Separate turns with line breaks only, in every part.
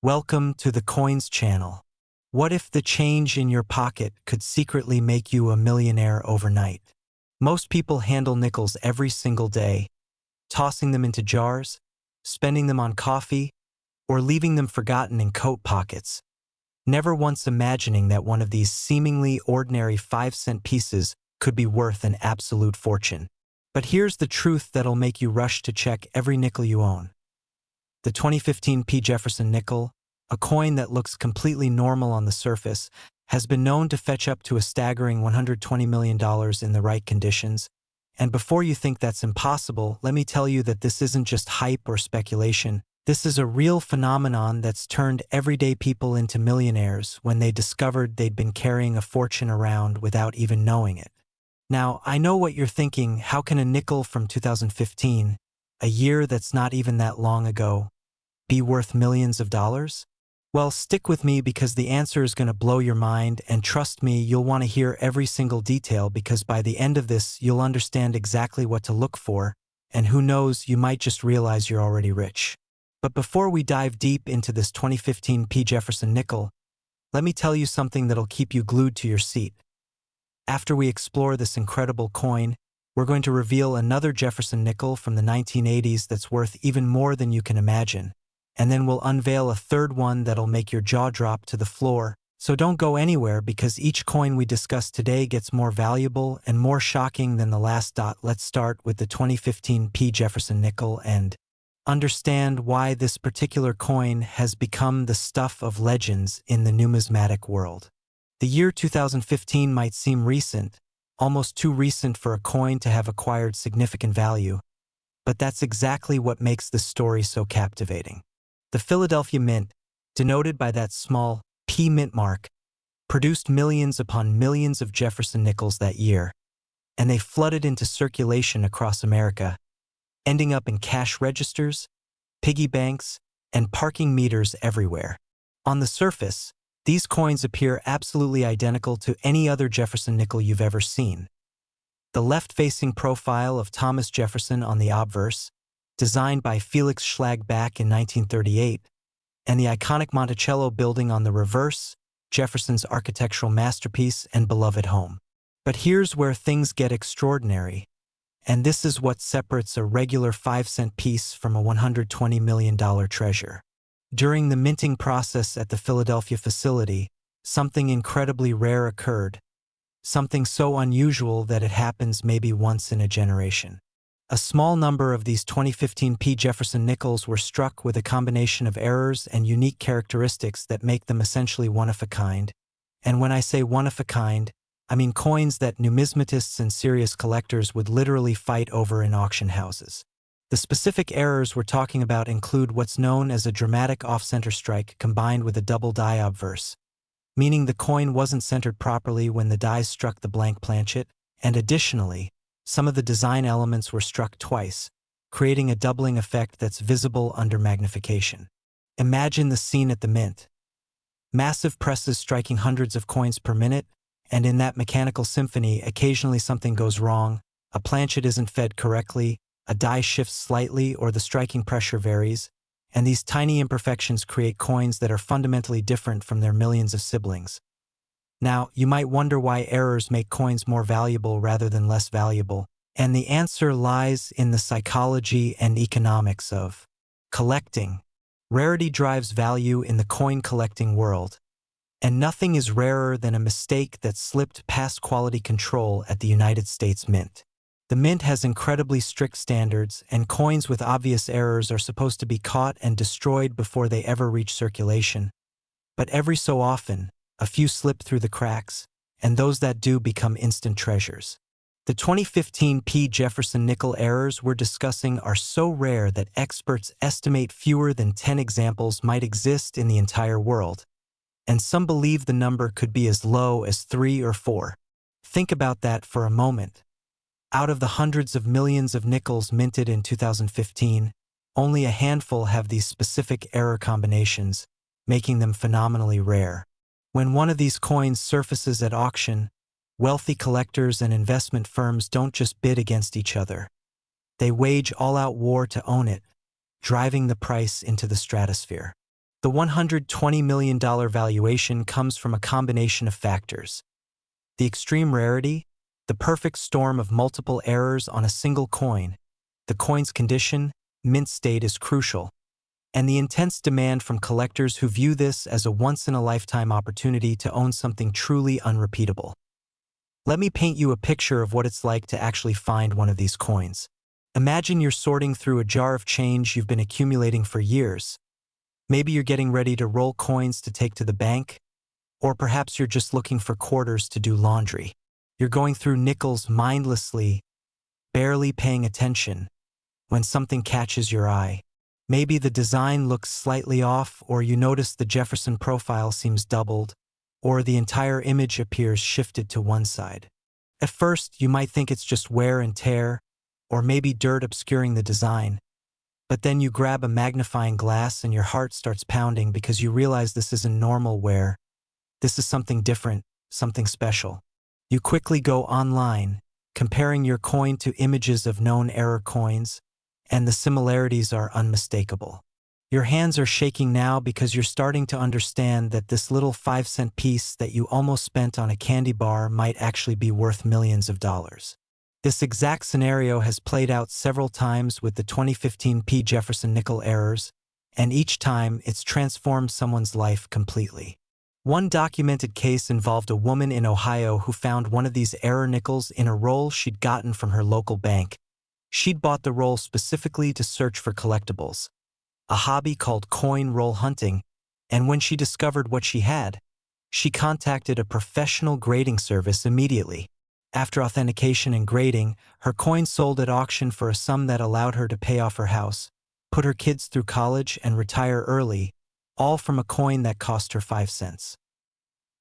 Welcome to the Coins channel. What if the change in your pocket could secretly make you a millionaire overnight? Most people handle nickels every single day, tossing them into jars, spending them on coffee, or leaving them forgotten in coat pockets, never once imagining that one of these seemingly ordinary 5-cent pieces could be worth an absolute fortune. But here's the truth that'll make you rush to check every nickel you own. The 2015 Jefferson nickel, a coin that looks completely normal on the surface, has been known to fetch up to a staggering $120 million in the right conditions. And before you think that's impossible, let me tell you that this isn't just hype or speculation. This is a real phenomenon that's turned everyday people into millionaires when they discovered they'd been carrying a fortune around without even knowing it. Now, I know what you're thinking: how can a nickel from 2015, a year that's not even that long ago, be worth millions of dollars? Well, stick with me because the answer is going to blow your mind, and trust me, you'll want to hear every single detail, because by the end of this, you'll understand exactly what to look for, and who knows, you might just realize you're already rich. But before we dive deep into this 2015 Jefferson nickel, let me tell you something that'll keep you glued to your seat. After we explore this incredible coin, we're going to reveal another Jefferson nickel from the 1980s that's worth even more than you can imagine. And then we'll unveil a third one that'll make your jaw drop to the floor. So don't go anywhere, because each coin we discuss today gets more valuable and more shocking than the last. Let's start with the 2015 Jefferson nickel and understand why this particular coin has become the stuff of legends in the numismatic world. The year 2015 might seem recent, almost too recent for a coin to have acquired significant value, but that's exactly what makes this story so captivating. The Philadelphia Mint, denoted by that small P mint mark, produced millions upon millions of Jefferson nickels that year, and they flooded into circulation across America, ending up in cash registers, piggy banks, and parking meters everywhere. On the surface, these coins appear absolutely identical to any other Jefferson nickel you've ever seen. The left-facing profile of Thomas Jefferson on the obverse, designed by Felix Schlag back in 1938, and the iconic Monticello building on the reverse, Jefferson's architectural masterpiece and beloved home. But here's where things get extraordinary, and this is what separates a regular 5-cent piece from a $120 million treasure. During the minting process at the Philadelphia facility, something incredibly rare occurred, something so unusual that it happens maybe once in a generation. A small number of these 2015 Jefferson nickels were struck with a combination of errors and unique characteristics that make them essentially one of a kind. And when I say one of a kind, I mean coins that numismatists and serious collectors would literally fight over in auction houses. The specific errors we're talking about include what's known as a dramatic off-center strike combined with a double die obverse, meaning the coin wasn't centered properly when the dies struck the blank planchet, and additionally, some of the design elements were struck twice, creating a doubling effect that's visible under magnification. Imagine the scene at the mint. Massive presses striking hundreds of coins per minute, and in that mechanical symphony, occasionally something goes wrong, a planchet isn't fed correctly, a die shifts slightly, or the striking pressure varies, and these tiny imperfections create coins that are fundamentally different from their millions of siblings. Now, you might wonder why errors make coins more valuable rather than less valuable, and the answer lies in the psychology and economics of collecting. Rarity drives value in the coin collecting world, and nothing is rarer than a mistake that slipped past quality control at the United States Mint. The Mint has incredibly strict standards, and coins with obvious errors are supposed to be caught and destroyed before they ever reach circulation. But every so often, a few slip through the cracks, and those that do become instant treasures. The 2015 Jefferson nickel errors we're discussing are so rare that experts estimate fewer than 10 examples might exist in the entire world, and some believe the number could be as low as 3 or 4. Think about that for a moment. Out of the hundreds of millions of nickels minted in 2015, only a handful have these specific error combinations, making them phenomenally rare. When one of these coins surfaces at auction, wealthy collectors and investment firms don't just bid against each other. They wage all-out war to own it, driving the price into the stratosphere. The $120 million valuation comes from a combination of factors: the extreme rarity, the perfect storm of multiple errors on a single coin, the coin's condition, mint state is crucial, and the intense demand from collectors who view this as a once-in-a-lifetime opportunity to own something truly unrepeatable. Let me paint you a picture of what it's like to actually find one of these coins. Imagine you're sorting through a jar of change you've been accumulating for years. Maybe you're getting ready to roll coins to take to the bank, or perhaps you're just looking for quarters to do laundry. You're going through nickels mindlessly, barely paying attention, when something catches your eye. Maybe the design looks slightly off, or you notice the Jefferson profile seems doubled, or the entire image appears shifted to one side. At first, you might think it's just wear and tear, or maybe dirt obscuring the design. But then you grab a magnifying glass and your heart starts pounding because you realize this isn't normal wear. This is something different, something special. You quickly go online, comparing your coin to images of known error coins, and the similarities are unmistakable. Your hands are shaking now because you're starting to understand that this little 5-cent piece that you almost spent on a candy bar might actually be worth millions of dollars. This exact scenario has played out several times with the 2015 Jefferson Nickels errors, and each time it's transformed someone's life completely. One documented case involved a woman in Ohio who found one of these error nickels in a roll she'd gotten from her local bank. She'd bought the roll specifically to search for collectibles, a hobby called coin roll hunting, and when she discovered what she had, she contacted a professional grading service immediately. After authentication and grading, her coin sold at auction for a sum that allowed her to pay off her house, put her kids through college, and retire early, all from a coin that cost her 5 cents.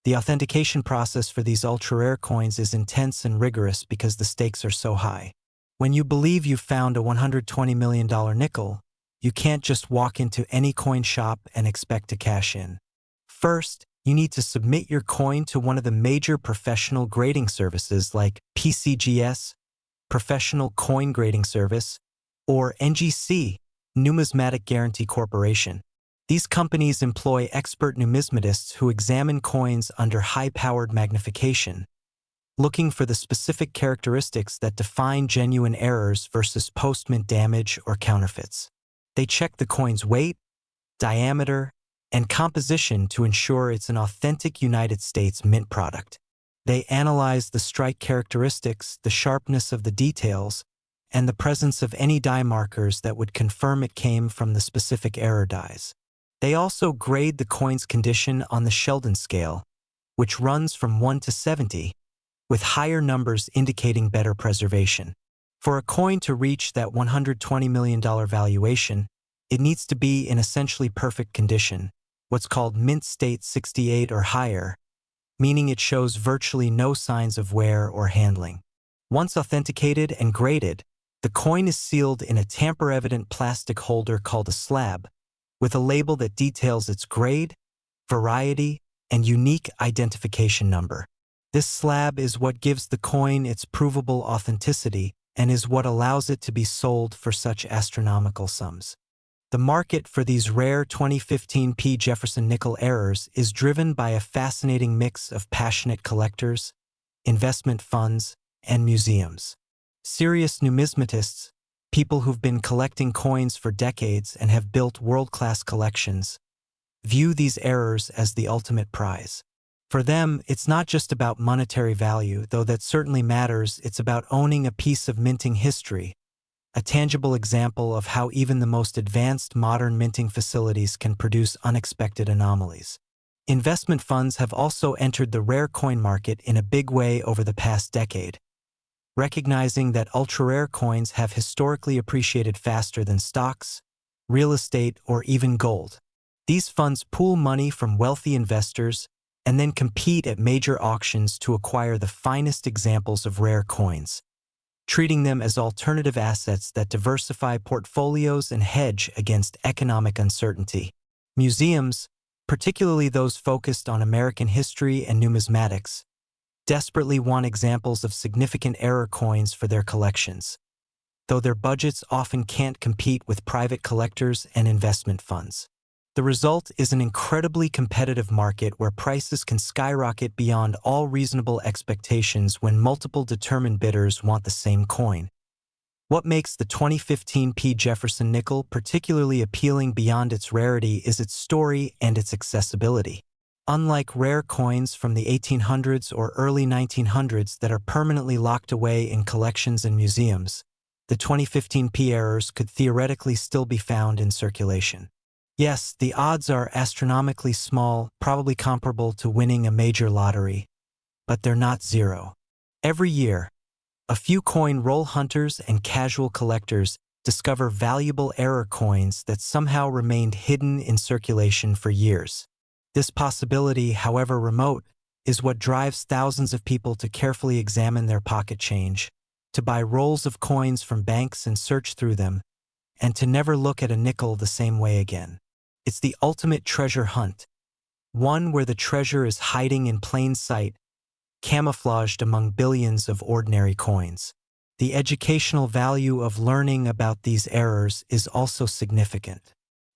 The authentication process for these ultra-rare coins is intense and rigorous because the stakes are so high. When you believe you've found a $120 million nickel, you can't just walk into any coin shop and expect to cash in. First, you need to submit your coin to one of the major professional grading services like pcgs, Professional Coin Grading Service, or NGC, Numismatic Guarantee Corporation. These companies employ expert numismatists who examine coins under high-powered magnification, looking for the specific characteristics that define genuine errors versus post-mint damage or counterfeits. They check the coin's weight, diameter, and composition to ensure it's an authentic United States mint product. They analyze the strike characteristics, the sharpness of the details, and the presence of any die markers that would confirm it came from the specific error dies. They also grade the coin's condition on the Sheldon scale, which runs from 1 to 70, with higher numbers indicating better preservation. For a coin to reach that $120 million valuation, it needs to be in essentially perfect condition, what's called mint state 68 or higher, meaning it shows virtually no signs of wear or handling. Once authenticated and graded, the coin is sealed in a tamper-evident plastic holder called a slab, with a label that details its grade, variety, and unique identification number. This slab is what gives the coin its provable authenticity and is what allows it to be sold for such astronomical sums. The market for these rare 2015 Jefferson Nickels errors is driven by a fascinating mix of passionate collectors, investment funds, and museums. Serious numismatists, people who've been collecting coins for decades and have built world-class collections, view these errors as the ultimate prize. For them, it's not just about monetary value, though that certainly matters. It's about owning a piece of minting history, a tangible example of how even the most advanced modern minting facilities can produce unexpected anomalies. Investment funds have also entered the rare coin market in a big way over the past decade, recognizing that ultra-rare coins have historically appreciated faster than stocks, real estate, or even gold. These funds pool money from wealthy investors and then compete at major auctions to acquire the finest examples of rare coins, treating them as alternative assets that diversify portfolios and hedge against economic uncertainty. Museums, particularly those focused on American history and numismatics, desperately want examples of significant error coins for their collections, though their budgets often can't compete with private collectors and investment funds. The result is an incredibly competitive market where prices can skyrocket beyond all reasonable expectations when multiple determined bidders want the same coin. What makes the 2015 P. Jefferson nickel particularly appealing beyond its rarity is its story and its accessibility. Unlike rare coins from the 1800s or early 1900s that are permanently locked away in collections and museums, the 2015 P errors could theoretically still be found in circulation. Yes, the odds are astronomically small, probably comparable to winning a major lottery, but they're not zero. Every year, a few coin roll hunters and casual collectors discover valuable error coins that somehow remained hidden in circulation for years. This possibility, however remote, is what drives thousands of people to carefully examine their pocket change, to buy rolls of coins from banks and search through them, and to never look at a nickel the same way again. It's the ultimate treasure hunt, one where the treasure is hiding in plain sight, camouflaged among billions of ordinary coins. The educational value of learning about these errors is also significant.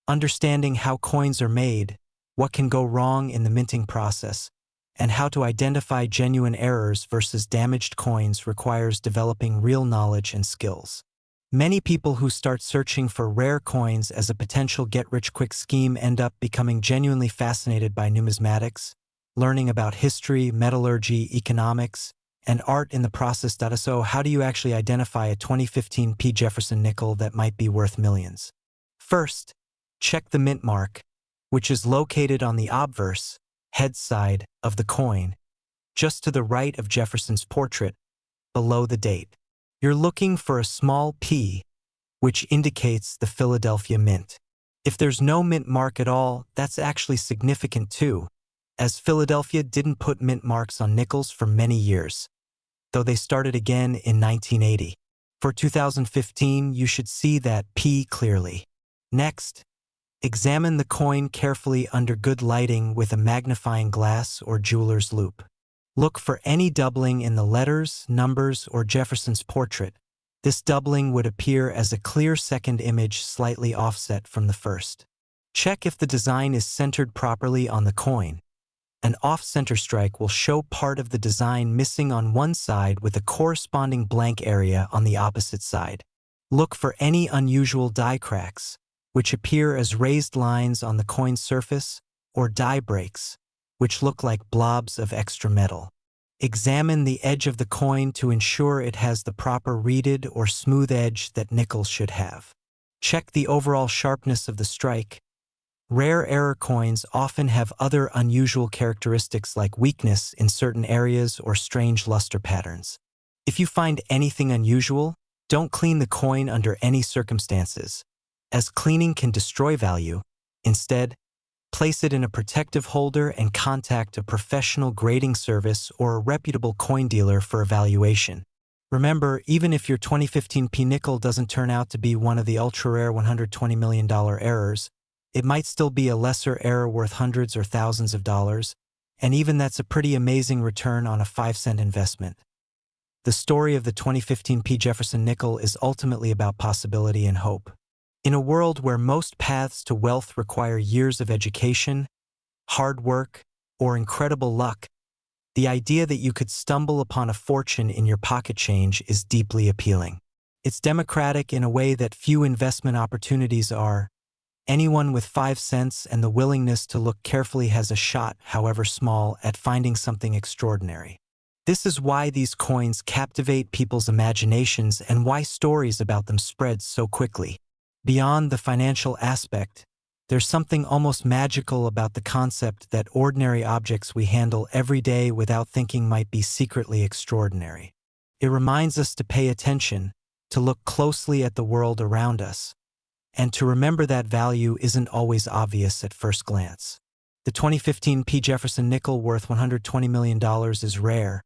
Understanding how coins are made, what can go wrong in the minting process, and how to identify genuine errors versus damaged coins requires developing real knowledge and skills. Many people who start searching for rare coins as a potential get-rich-quick scheme end up becoming genuinely fascinated by numismatics, learning about history, metallurgy, economics, and art in the process. So how do you actually identify a 2015 P. Jefferson nickel that might be worth millions? First, check the mint mark, which is located on the obverse, head side, of the coin, just to the right of Jefferson's portrait, below the date. You're looking for a small P, which indicates the Philadelphia Mint. If there's no mint mark at all, that's actually significant too, as Philadelphia didn't put mint marks on nickels for many years, though they started again in 1980. For 2015, you should see that P clearly. Next, examine the coin carefully under good lighting with a magnifying glass or jeweler's loupe. Look for any doubling in the letters, numbers, or Jefferson's portrait. This doubling would appear as a clear second image slightly offset from the first. Check if the design is centered properly on the coin. An off-center strike will show part of the design missing on one side with a corresponding blank area on the opposite side. Look for any unusual die cracks, which appear as raised lines on the coin's surface, or die breaks, which look like blobs of extra metal. Examine the edge of the coin to ensure it has the proper reeded or smooth edge that nickels should have. Check the overall sharpness of the strike. Rare error coins often have other unusual characteristics like weakness in certain areas or strange luster patterns. If you find anything unusual, don't clean the coin under any circumstances, as cleaning can destroy value. Instead, place it in a protective holder and contact a professional grading service or a reputable coin dealer for evaluation. Remember, even if your 2015 P nickel doesn't turn out to be one of the ultra-rare $120 million errors, it might still be a lesser error worth hundreds or thousands of dollars, and even that's a pretty amazing return on a 5-cent investment. The story of the 2015 P. Jefferson nickel is ultimately about possibility and hope. In a world where most paths to wealth require years of education, hard work, or incredible luck, the idea that you could stumble upon a fortune in your pocket change is deeply appealing. It's democratic in a way that few investment opportunities are. Anyone with 5 cents and the willingness to look carefully has a shot, however small, at finding something extraordinary. This is why these coins captivate people's imaginations and why stories about them spread so quickly. Beyond the financial aspect, there's something almost magical about the concept that ordinary objects we handle every day without thinking might be secretly extraordinary. It reminds us to pay attention, to look closely at the world around us, and to remember that value isn't always obvious at first glance. The 2015 P. Jefferson nickel worth $120 million is rare,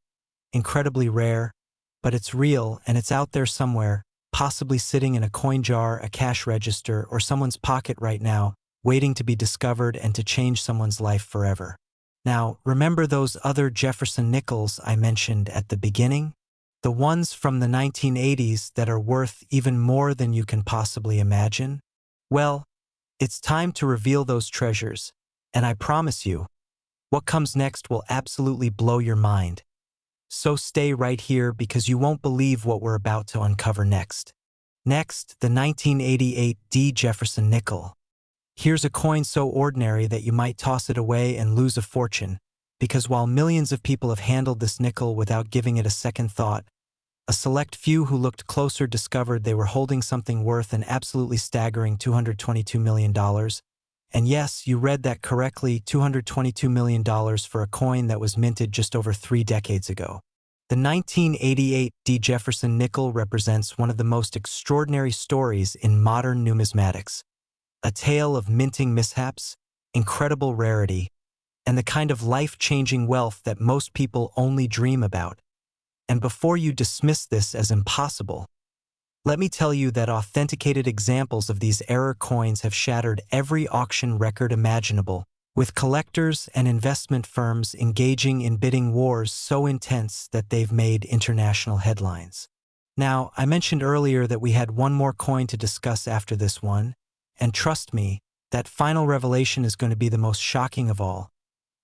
incredibly rare, but it's real and it's out there somewhere, possibly sitting in a coin jar, a cash register, or someone's pocket right now, waiting to be discovered and to change someone's life forever. Now, remember those other Jefferson nickels I mentioned at the beginning? The ones from the 1980s that are worth even more than you can possibly imagine? Well, It's time to reveal those treasures, and I promise you, what comes next will absolutely blow your mind. So stay right here because you won't believe what we're about to uncover next. Next, the 1988 D. Jefferson Nickel. Here's a coin so ordinary that you might toss it away and lose a fortune, because while millions of people have handled this nickel without giving it a second thought, a select few who looked closer discovered they were holding something worth an absolutely staggering $222 million. And yes, you read that correctly, $222 million for a coin that was minted just over 3 decades ago. The 1988 D. Jefferson Nickel represents one of the most extraordinary stories in modern numismatics. A tale of minting mishaps, incredible rarity, and the kind of life-changing wealth that most people only dream about. And before you dismiss this as impossible, let me tell you that authenticated examples of these error coins have shattered every auction record imaginable, with collectors and investment firms engaging in bidding wars so intense that they've made international headlines. Now, I mentioned earlier that we had one more coin to discuss after this one, and trust me, that final revelation is going to be the most shocking of all.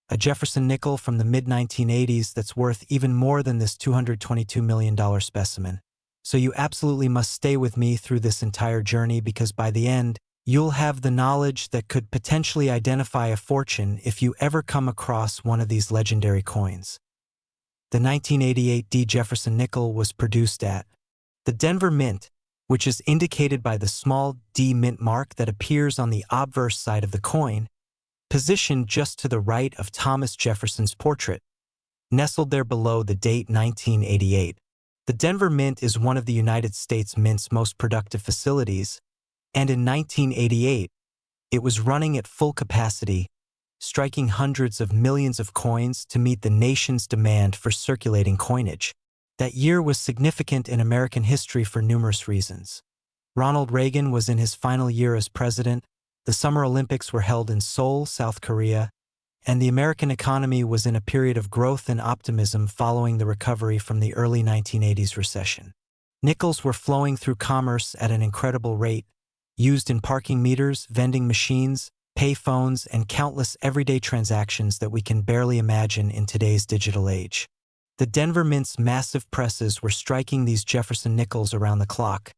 A Jefferson nickel from the mid-1980s that's worth even more than this $222 million specimen. So you absolutely must stay with me through this entire journey because by the end, you'll have the knowledge that could potentially identify a fortune if you ever come across one of these legendary coins. The 1988 D. Jefferson nickel was produced at the Denver Mint, which is indicated by the small D mint mark that appears on the obverse side of the coin, positioned just to the right of Thomas Jefferson's portrait, nestled there below the date 1988. The Denver Mint is one of the United States Mint's most productive facilities, and in 1988, it was running at full capacity, striking hundreds of millions of coins to meet the nation's demand for circulating coinage. That year was significant in American history for numerous reasons. Ronald Reagan was in his final year as president, the Summer Olympics were held in Seoul, South Korea, and the American economy was in a period of growth and optimism following the recovery from the early 1980s recession. Nickels were flowing through commerce at an incredible rate, used in parking meters, vending machines, pay phones, and countless everyday transactions that we can barely imagine in today's digital age. The Denver Mint's massive presses were striking these Jefferson nickels around the clock,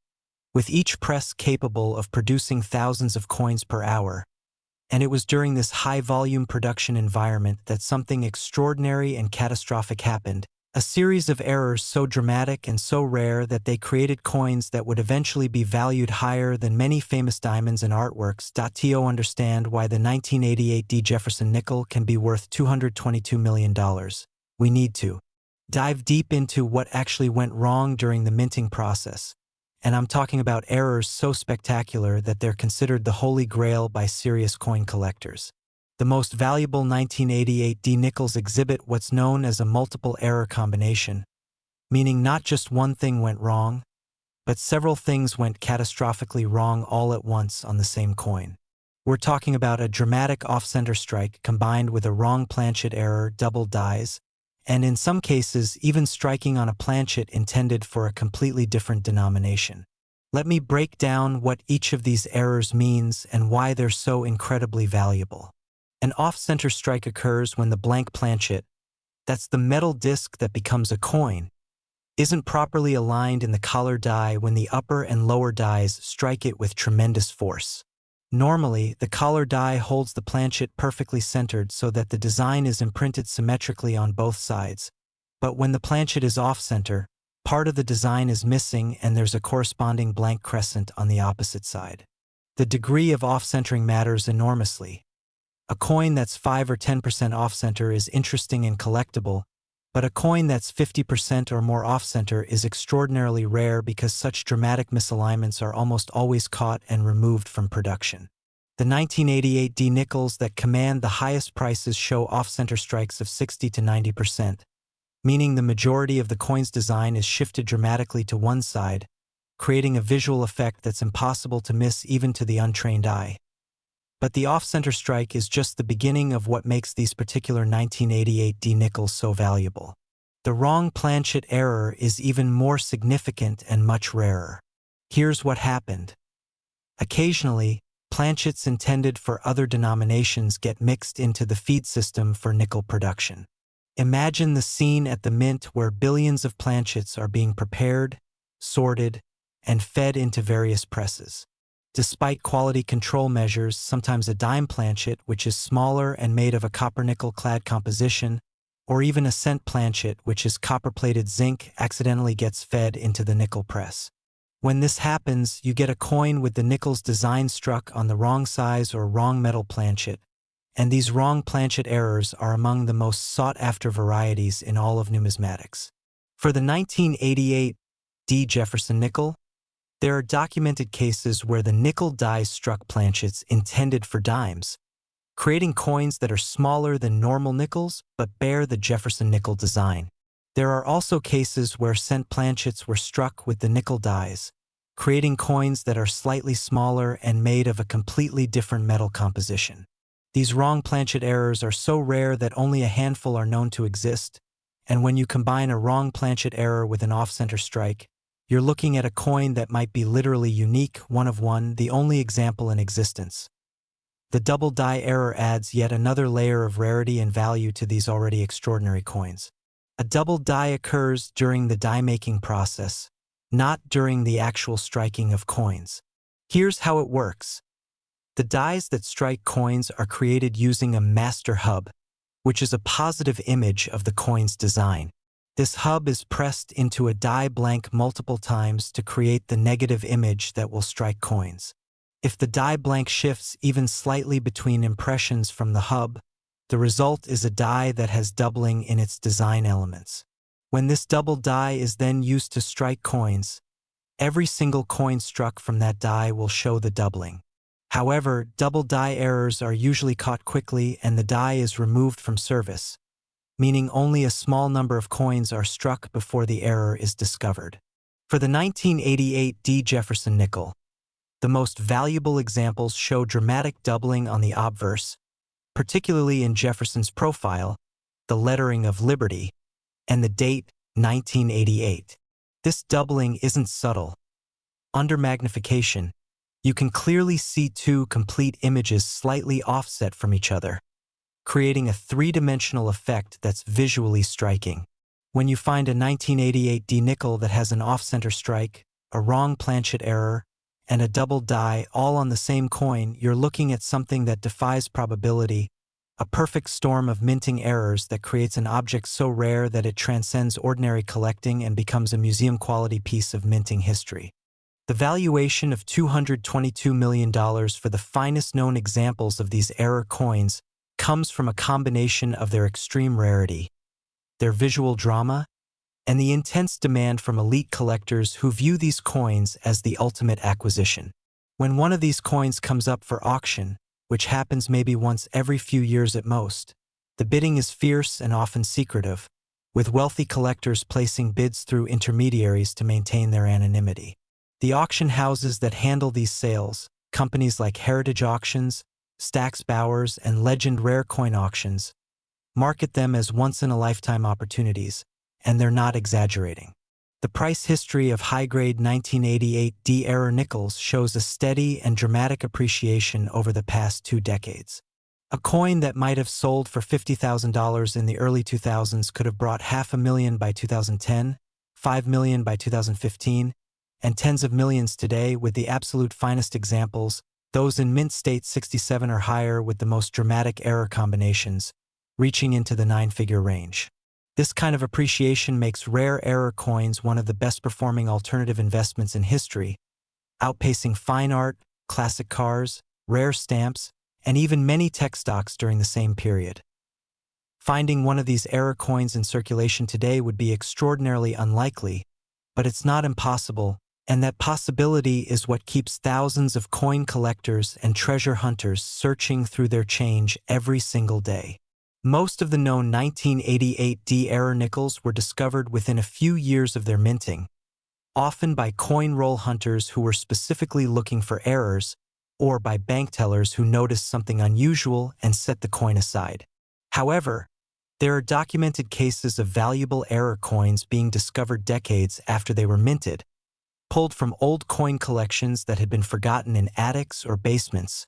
with each press capable of producing thousands of coins per hour. And it was during this high-volume production environment that something extraordinary and catastrophic happened, a series of errors so dramatic and so rare that they created coins that would eventually be valued higher than many famous diamonds and artworks. To understand why the 1988 D. Jefferson nickel can be worth $222 million, we need to dive deep into what actually went wrong during the minting process. And I'm talking about errors so spectacular that they're considered the holy grail by serious coin collectors. The most valuable 1988 D nickels exhibit what's known as a multiple error combination, meaning not just one thing went wrong, but several things went catastrophically wrong all at once on the same coin. We're talking about a dramatic off-center strike combined with a wrong planchet error, double dies, and in some cases even striking on a planchet intended for a completely different denomination. Let me break down what each of these errors means and why they're so incredibly valuable. An off-center strike occurs when the blank planchet, that's the metal disc that becomes a coin, isn't properly aligned in the collar die when the upper and lower dies strike it with tremendous force. Normally, the collar die holds the planchet perfectly centered so that the design is imprinted symmetrically on both sides. But when the planchet is off-center, part of the design is missing and there's a corresponding blank crescent on the opposite side. The degree of off-centering matters enormously. A coin that's 5 or 10% off-center is interesting and collectible, but a coin that's 50% or more off-center is extraordinarily rare because such dramatic misalignments are almost always caught and removed from production. The 1988 D nickels that command the highest prices show off-center strikes of 60 to 90%, meaning the majority of the coin's design is shifted dramatically to one side, creating a visual effect that's impossible to miss even to the untrained eye. But the off-center strike is just the beginning of what makes these particular 1988 D nickels so valuable. The wrong planchet error is even more significant and much rarer. Here's what happened. Occasionally, planchets intended for other denominations get mixed into the feed system for nickel production. Imagine the scene at the mint where billions of planchets are being prepared, sorted, and fed into various presses. Despite quality control measures, sometimes a dime planchet, which is smaller and made of a copper-nickel clad composition, or even a cent planchet, which is copper-plated zinc, accidentally gets fed into the nickel press. When this happens, you get a coin with the nickel's design struck on the wrong size or wrong metal planchet, and these wrong planchet errors are among the most sought-after varieties in all of numismatics. For the 1988 Jefferson nickel, there are documented cases where the nickel dies struck planchets intended for dimes, creating coins that are smaller than normal nickels but bear the Jefferson nickel design. There are also cases where cent planchets were struck with the nickel dies, creating coins that are slightly smaller and made of a completely different metal composition. These wrong planchet errors are so rare that only a handful are known to exist, and when you combine a wrong planchet error with an off-center strike, you're looking at a coin that might be literally unique, one of one, the only example in existence. The double die error adds yet another layer of rarity and value to these already extraordinary coins. A double die occurs during the die-making process, not during the actual striking of coins. Here's how it works. The dies that strike coins are created using a master hub, which is a positive image of the coin's design. This hub is pressed into a die blank multiple times to create the negative image that will strike coins. If the die blank shifts even slightly between impressions from the hub, the result is a die that has doubling in its design elements. When this double die is then used to strike coins, every single coin struck from that die will show the doubling. However, double die errors are usually caught quickly and the die is removed from service, meaning only a small number of coins are struck before the error is discovered. For the 1988 Jefferson nickel, the most valuable examples show dramatic doubling on the obverse, particularly in Jefferson's profile, the lettering of Liberty, and the date 1988. This doubling isn't subtle. Under magnification, you can clearly see two complete images slightly offset from each other, creating a three-dimensional effect that's visually striking. When you find a 1988 nickel that has an off-center strike, a wrong planchet error, and a double die all on the same coin, you're looking at something that defies probability, a perfect storm of minting errors that creates an object so rare that it transcends ordinary collecting and becomes a museum-quality piece of minting history. The valuation of $222 million for the finest known examples of these error coins comes from a combination of their extreme rarity, their visual drama, and the intense demand from elite collectors who view these coins as the ultimate acquisition. When one of these coins comes up for auction, which happens maybe once every few years at most, the bidding is fierce and often secretive, with wealthy collectors placing bids through intermediaries to maintain their anonymity. The auction houses that handle these sales, companies like Heritage Auctions, Stax Bowers, and Legend Rare Coin Auctions, market them as once-in-a-lifetime opportunities, and they're not exaggerating. The price history of high-grade 1988 D-era nickels shows a steady and dramatic appreciation over the past 2 decades. A coin that might have sold for $50,000 in the early 2000s could have brought $500,000 by 2010, $5 million by 2015, and tens of millions today, with the absolute finest examples, those in mint state 67 or higher with the most dramatic error combinations, reaching into the 9-figure range. This kind of appreciation makes rare error coins one of the best-performing alternative investments in history, outpacing fine art, classic cars, rare stamps, and even many tech stocks during the same period. Finding one of these error coins in circulation today would be extraordinarily unlikely, but it's not impossible, and that possibility is what keeps thousands of coin collectors and treasure hunters searching through their change every single day. Most of the known 1988 D-era nickels were discovered within a few years of their minting, often by coin roll hunters who were specifically looking for errors, or by bank tellers who noticed something unusual and set the coin aside. However, there are documented cases of valuable error coins being discovered decades after they were minted, pulled from old coin collections that had been forgotten in attics or basements,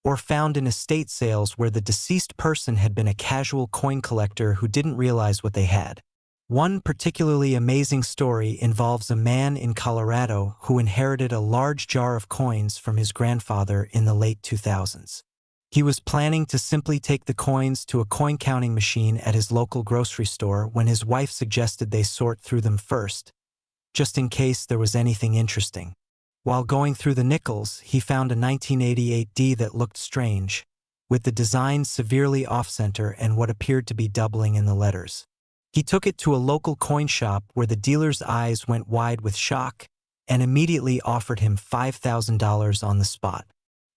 or found in estate sales where the deceased person had been a casual coin collector who didn't realize what they had. One particularly amazing story involves a man in Colorado who inherited a large jar of coins from his grandfather in the late 2000s. He was planning to simply take the coins to a coin counting machine at his local grocery store when his wife suggested they sort through them first, just in case there was anything interesting. While going through the nickels, he found a 1988 D that looked strange, with the design severely off-center and what appeared to be doubling in the letters. He took it to a local coin shop where the dealer's eyes went wide with shock and immediately offered him $5,000 on the spot.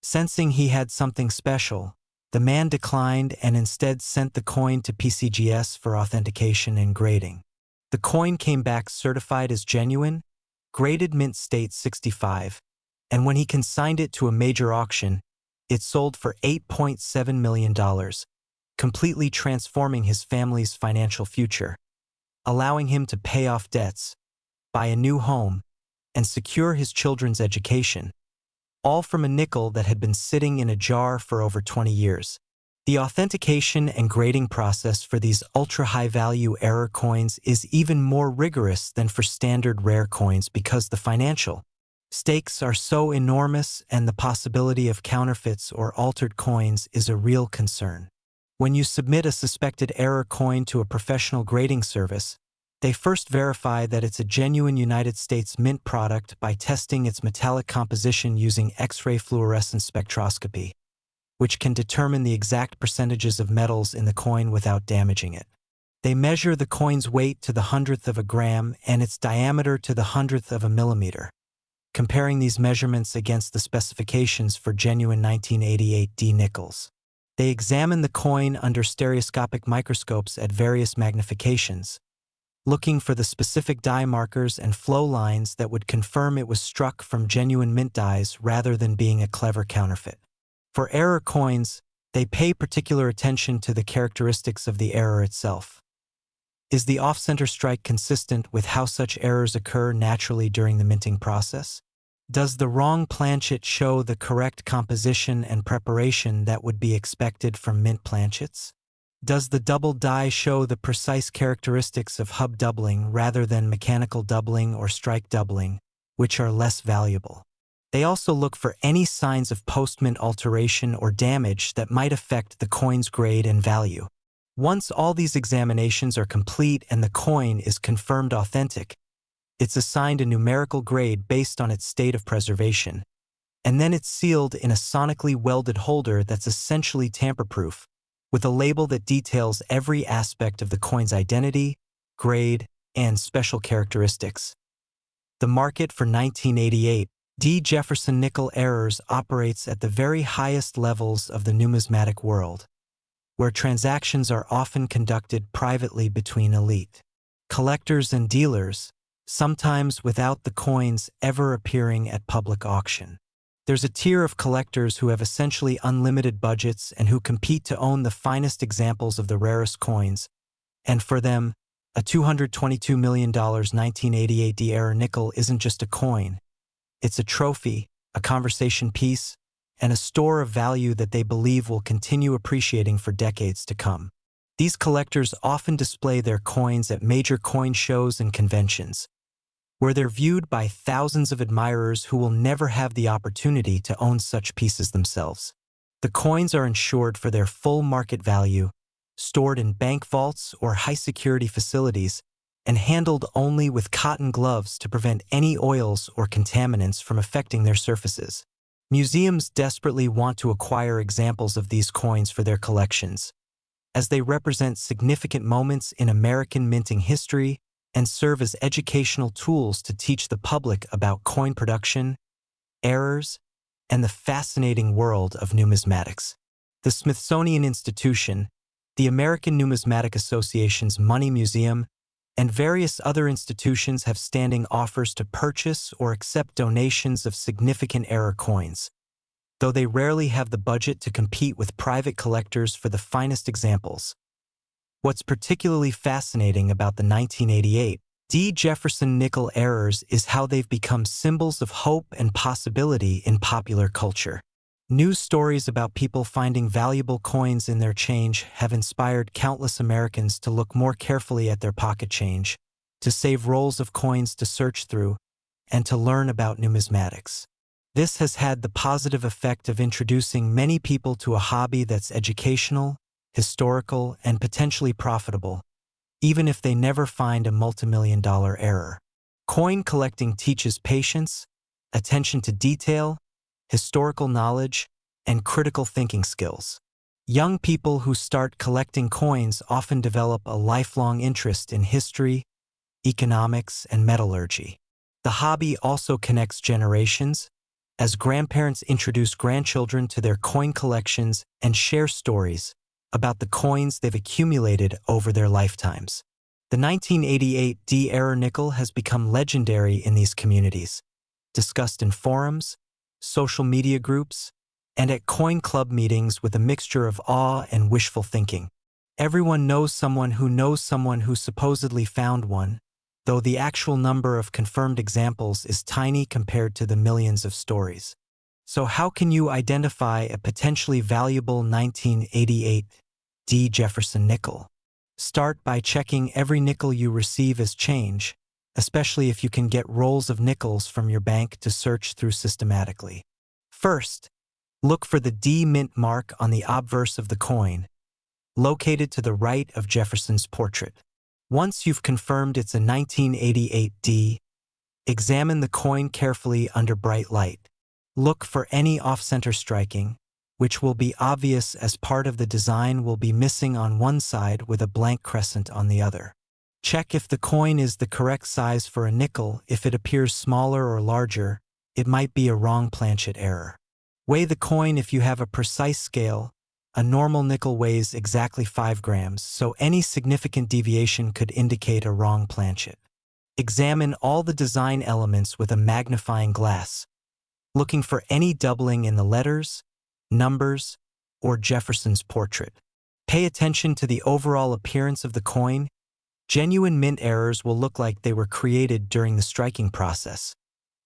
Sensing he had something special, the man declined and instead sent the coin to pcgs for authentication and grading. The coin came back certified as genuine, graded mint state 65, and when he consigned it to a major auction, it sold for $8.7 million, completely transforming his family's financial future, allowing him to pay off debts, buy a new home, and secure his children's education, all from a nickel that had been sitting in a jar for over 20 years. The authentication and grading process for these ultra-high-value error coins is even more rigorous than for standard rare coins because the financial stakes are so enormous and the possibility of counterfeits or altered coins is a real concern. When you submit a suspected error coin to a professional grading service, they first verify that it's a genuine United States Mint product by testing its metallic composition using X-ray fluorescence spectroscopy, which can determine the exact percentages of metals in the coin without damaging it. They measure the coin's weight to the 100th of a gram and its diameter to the 100th of a millimeter, comparing these measurements against the specifications for genuine 1988 D nickels. They examine the coin under stereoscopic microscopes at various magnifications, looking for the specific die markers and flow lines that would confirm it was struck from genuine mint dies rather than being a clever counterfeit. For error coins, they pay particular attention to the characteristics of the error itself. Is the off-center strike consistent with how such errors occur naturally during the minting process? Does the wrong planchet show the correct composition and preparation that would be expected from mint planchets? Does the double die show the precise characteristics of hub doubling rather than mechanical doubling or strike doubling, which are less valuable? They also look for any signs of post-mint alteration or damage that might affect the coin's grade and value. Once all these examinations are complete and the coin is confirmed authentic, it's assigned a numerical grade based on its state of preservation, and then it's sealed in a sonically welded holder that's essentially tamper-proof, with a label that details every aspect of the coin's identity, grade, and special characteristics. The market for 1988 D. Jefferson Nickels errors operates at the very highest levels of the numismatic world, where transactions are often conducted privately between elite collectors and dealers, sometimes without the coins ever appearing at public auction. There's a tier of collectors who have essentially unlimited budgets and who compete to own the finest examples of the rarest coins, and for them, a $222 million 1988 D error nickel isn't just a coin. It's a trophy, a conversation piece, and a store of value that they believe will continue appreciating for decades to come. These collectors often display their coins at major coin shows and conventions, where they're viewed by thousands of admirers who will never have the opportunity to own such pieces themselves. The coins are insured for their full market value, stored in bank vaults or high-security facilities, and handled only with cotton gloves to prevent any oils or contaminants from affecting their surfaces. Museums desperately want to acquire examples of these coins for their collections, as they represent significant moments in American minting history and serve as educational tools to teach the public about coin production, errors, and the fascinating world of numismatics. The Smithsonian Institution, the American Numismatic Association's Money Museum, and various other institutions have standing offers to purchase or accept donations of significant error coins, though they rarely have the budget to compete with private collectors for the finest examples. What's particularly fascinating about the 1988 D. Jefferson nickel errors is how they've become symbols of hope and possibility in popular culture. News stories about people finding valuable coins in their change have inspired countless Americans to look more carefully at their pocket change, to save rolls of coins to search through, and to learn about numismatics. This has had the positive effect of introducing many people to a hobby that's educational, historical, and potentially profitable, even if they never find a multimillion-dollar error. Coin collecting teaches patience, attention to detail, historical knowledge, and critical thinking skills. Young people who start collecting coins often develop a lifelong interest in history, economics, and metallurgy. The hobby also connects generations, as grandparents introduce grandchildren to their coin collections and share stories about the coins they've accumulated over their lifetimes. The 1988 D-era nickel has become legendary in these communities, discussed in forums, social media groups, and at coin club meetings with a mixture of awe and wishful thinking. Everyone knows someone who supposedly found one, though the actual number of confirmed examples is tiny compared to the millions of stories. So how can you identify a potentially valuable 1988 D. Jefferson nickel? Start by checking every nickel you receive as change, especially if you can get rolls of nickels from your bank to search through systematically. First, look for the D mint mark on the obverse of the coin, located to the right of Jefferson's portrait. Once you've confirmed it's a 1988 D, examine the coin carefully under bright light. Look for any off-center striking, which will be obvious as part of the design will be missing on one side with a blank crescent on the other. Check if the coin is the correct size for a nickel. If it appears smaller or larger, it might be a wrong planchet error. Weigh the coin if you have a precise scale. A normal nickel weighs exactly 5 grams, so any significant deviation could indicate a wrong planchet. Examine all the design elements with a magnifying glass, looking for any doubling in the letters, numbers, or Jefferson's portrait. Pay attention to the overall appearance of the coin. Genuine mint errors will look like they were created during the striking process,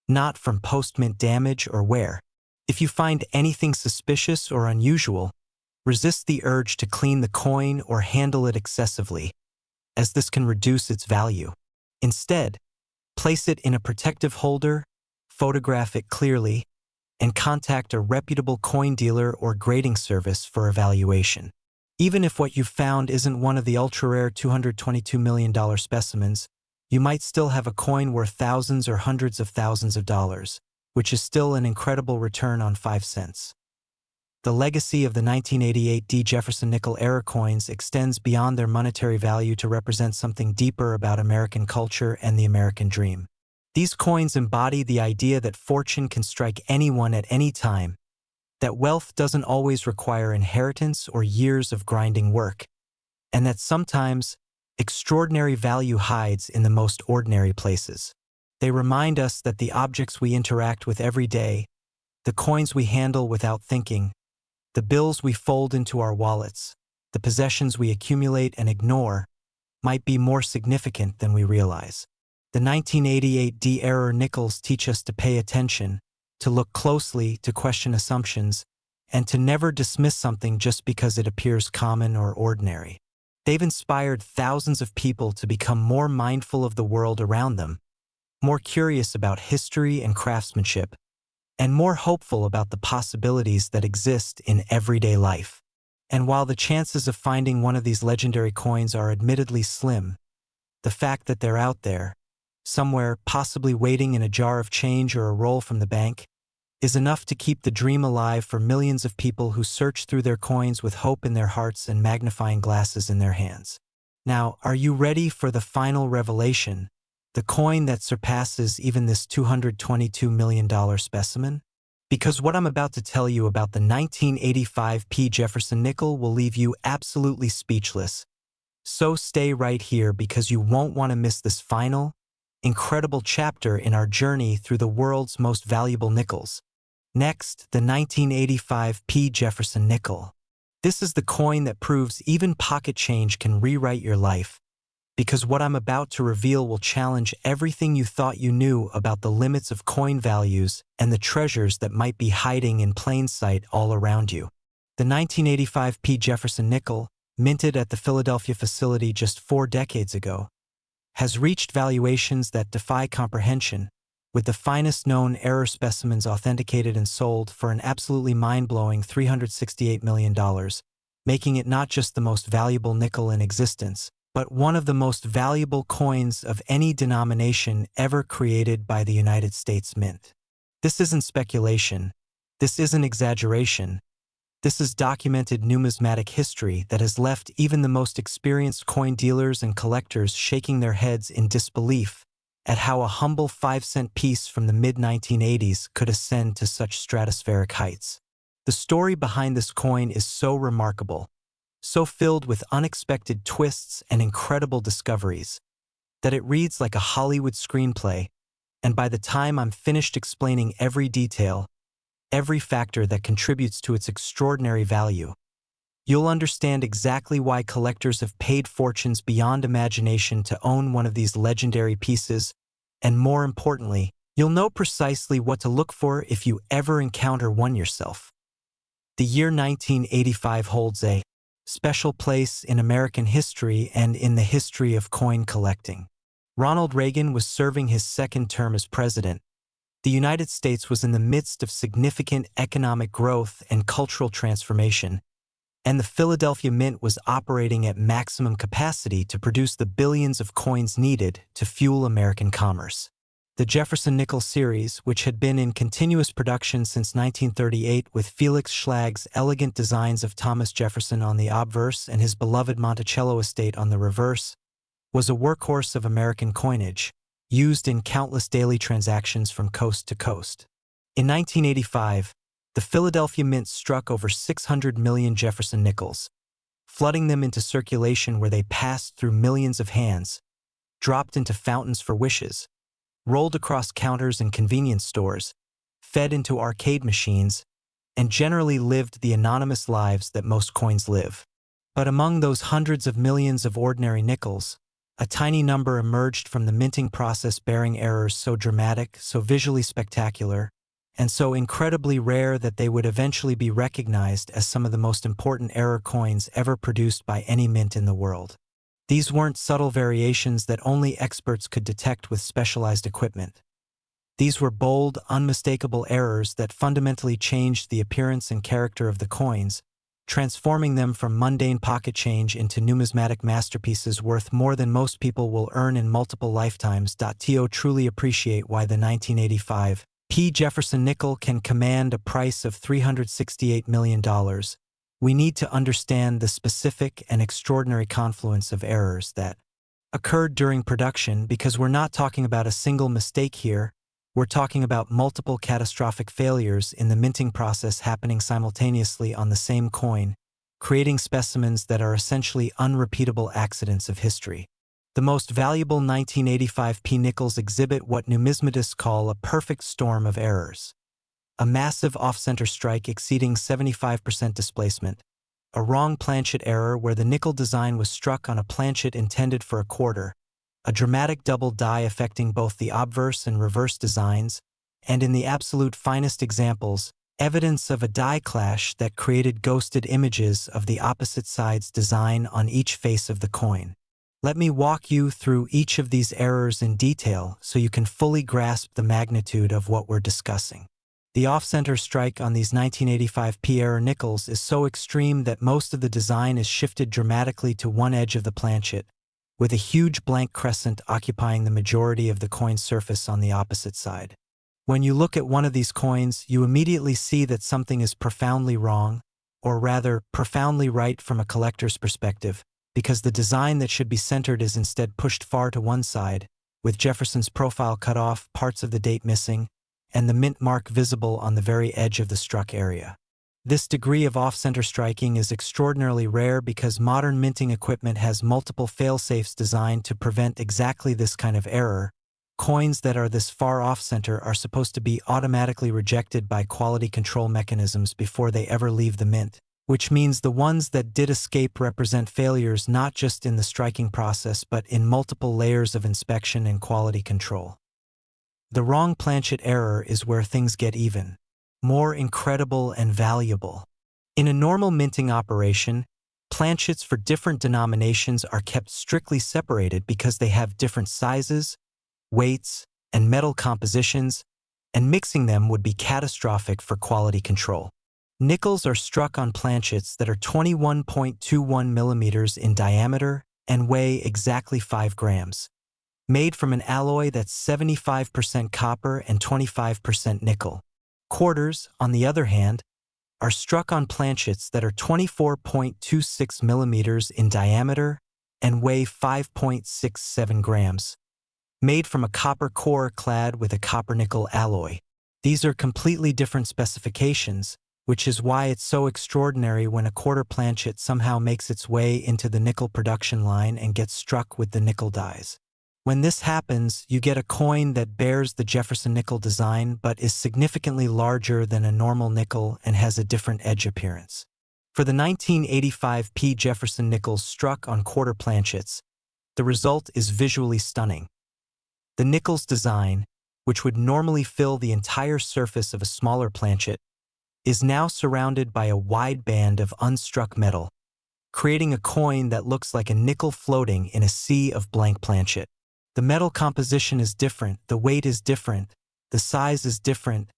not from post-mint damage or wear. If you find anything suspicious or unusual, resist the urge to clean the coin or handle it excessively, as this can reduce its value. Instead, place it in a protective holder, photograph it clearly, and contact a reputable coin dealer or grading service for evaluation. Even if what you've found isn't one of the ultra-rare $222 million specimens, you might still have a coin worth thousands or hundreds of thousands of dollars, which is still an incredible return on 5 cents. The legacy of the 1988 D. Jefferson nickel era coins extends beyond their monetary value to represent something deeper about American culture and the American dream. These coins embody the idea that fortune can strike anyone at any time, that wealth doesn't always require inheritance or years of grinding work, and that sometimes extraordinary value hides in the most ordinary places. They remind us that the objects we interact with every day, the coins we handle without thinking, the bills we fold into our wallets, the possessions we accumulate and ignore, might be more significant than we realize. The 1988 D-era nickels teach us to pay attention, to look closely, to question assumptions, and to never dismiss something just because it appears common or ordinary. They've inspired thousands of people to become more mindful of the world around them, more curious about history and craftsmanship, and more hopeful about the possibilities that exist in everyday life. And while the chances of finding one of these legendary coins are admittedly slim, the fact that they're out there, somewhere possibly waiting in a jar of change or a roll from the bank, is enough to keep the dream alive for millions of people who search through their coins with hope in their hearts and magnifying glasses in their hands. Now, are you ready for the final revelation? The coin that surpasses even this $222 million specimen? Because what I'm about to tell you about the 1985 P. Jefferson nickel will leave you absolutely speechless. So stay right here because you won't want to miss this final, incredible chapter in our journey through the world's most valuable nickels. Next, the 1985 P. Jefferson nickel. This is the coin that proves even pocket change can rewrite your life, because what I'm about to reveal will challenge everything you thought you knew about the limits of coin values and the treasures that might be hiding in plain sight all around you. The 1985 Jefferson nickel, minted at the Philadelphia facility just 4 decades ago, has reached valuations that defy comprehension, with the finest known error specimens authenticated and sold for an absolutely mind-blowing $368 million, making it not just the most valuable nickel in existence, but one of the most valuable coins of any denomination ever created by the United States Mint. This isn't speculation. This isn't exaggeration. This is documented numismatic history that has left even the most experienced coin dealers and collectors shaking their heads in disbelief at how a humble 5-cent piece from the mid-1980s could ascend to such stratospheric heights. The story behind this coin is so remarkable, so filled with unexpected twists and incredible discoveries, that it reads like a Hollywood screenplay, and by the time I'm finished explaining every detail, every factor that contributes to its extraordinary value, you'll understand exactly why collectors have paid fortunes beyond imagination to own one of these legendary pieces, and more importantly, you'll know precisely what to look for if you ever encounter one yourself. The year 1985 holds a special place in American history and in the history of coin collecting. Ronald Reagan was serving his second term as president. The United States was in the midst of significant economic growth and cultural transformation, and the Philadelphia Mint was operating at maximum capacity to produce the billions of coins needed to fuel American commerce. The Jefferson Nickels series, which had been in continuous production since 1938 with Felix Schlag's elegant designs of Thomas Jefferson on the obverse and his beloved Monticello estate on the reverse, was a workhorse of American coinage, used in countless daily transactions from coast to coast. In 1985, the Philadelphia Mint struck over 600 million Jefferson Nickels, flooding them into circulation where they passed through millions of hands, dropped into fountains for wishes, rolled across counters in convenience stores, fed into arcade machines, and generally lived the anonymous lives that most coins live. But among those hundreds of millions of ordinary nickels, a tiny number emerged from the minting process bearing errors so dramatic, so visually spectacular, and so incredibly rare that they would eventually be recognized as some of the most important error coins ever produced by any mint in the world. These weren't subtle variations that only experts could detect with specialized equipment. These were bold, unmistakable errors that fundamentally changed the appearance and character of the coins, transforming them from mundane pocket change into numismatic masterpieces worth more than most people will earn in multiple lifetimes. To truly appreciate why the 1985 Jefferson nickel can command a price of $368 million, we need to understand the specific and extraordinary confluence of errors that occurred during production, because we're not talking about a single mistake here. We're talking about multiple catastrophic failures in the minting process happening simultaneously on the same coin, creating specimens that are essentially unrepeatable accidents of history. The most valuable 1985 nickels exhibit what numismatists call a perfect storm of errors. A massive off-center strike exceeding 75% displacement, a wrong planchet error where the nickel design was struck on a planchet intended for a quarter, a dramatic double die affecting both the obverse and reverse designs, and in the absolute finest examples, evidence of a die clash that created ghosted images of the opposite side's design on each face of the coin. Let me walk you through each of these errors in detail so you can fully grasp the magnitude of what we're discussing. The off-center strike on these 1985 error nickels is so extreme that most of the design is shifted dramatically to one edge of the planchet, with a huge blank crescent occupying the majority of the coin's surface on the opposite side. When you look at one of these coins, you immediately see that something is profoundly wrong, or rather, profoundly right from a collector's perspective, because the design that should be centered is instead pushed far to one side, with Jefferson's profile cut off, parts of the date missing, and the mint mark visible on the very edge of the struck area. This degree of off-center striking is extraordinarily rare because modern minting equipment has multiple fail-safes designed to prevent exactly this kind of error. Coins that are this far off-center are supposed to be automatically rejected by quality control mechanisms before they ever leave the mint, which means the ones that did escape represent failures not just in the striking process but in multiple layers of inspection and quality control. The wrong planchet error is where things get even more incredible and valuable. In a normal minting operation, planchets for different denominations are kept strictly separated because they have different sizes, weights, and metal compositions, and mixing them would be catastrophic for quality control. Nickels are struck on planchets that are 21.21 millimeters in diameter and weigh exactly 5 grams. Made from an alloy that's 75% copper and 25% nickel. Quarters, on the other hand, are struck on planchets that are 24.26 millimeters in diameter and weigh 5.67 grams. Made from a copper core clad with a copper-nickel alloy. These are completely different specifications, which is why it's so extraordinary when a quarter planchet somehow makes its way into the nickel production line and gets struck with the nickel dies. When this happens, you get a coin that bears the Jefferson nickel design but is significantly larger than a normal nickel and has a different edge appearance. For the 1985 P. Jefferson Nickels struck on quarter planchets, the result is visually stunning. The Nickels design, which would normally fill the entire surface of a smaller planchet, is now surrounded by a wide band of unstruck metal, creating a coin that looks like a nickel floating in a sea of blank planchet. The metal composition is different, the weight is different, the size is different.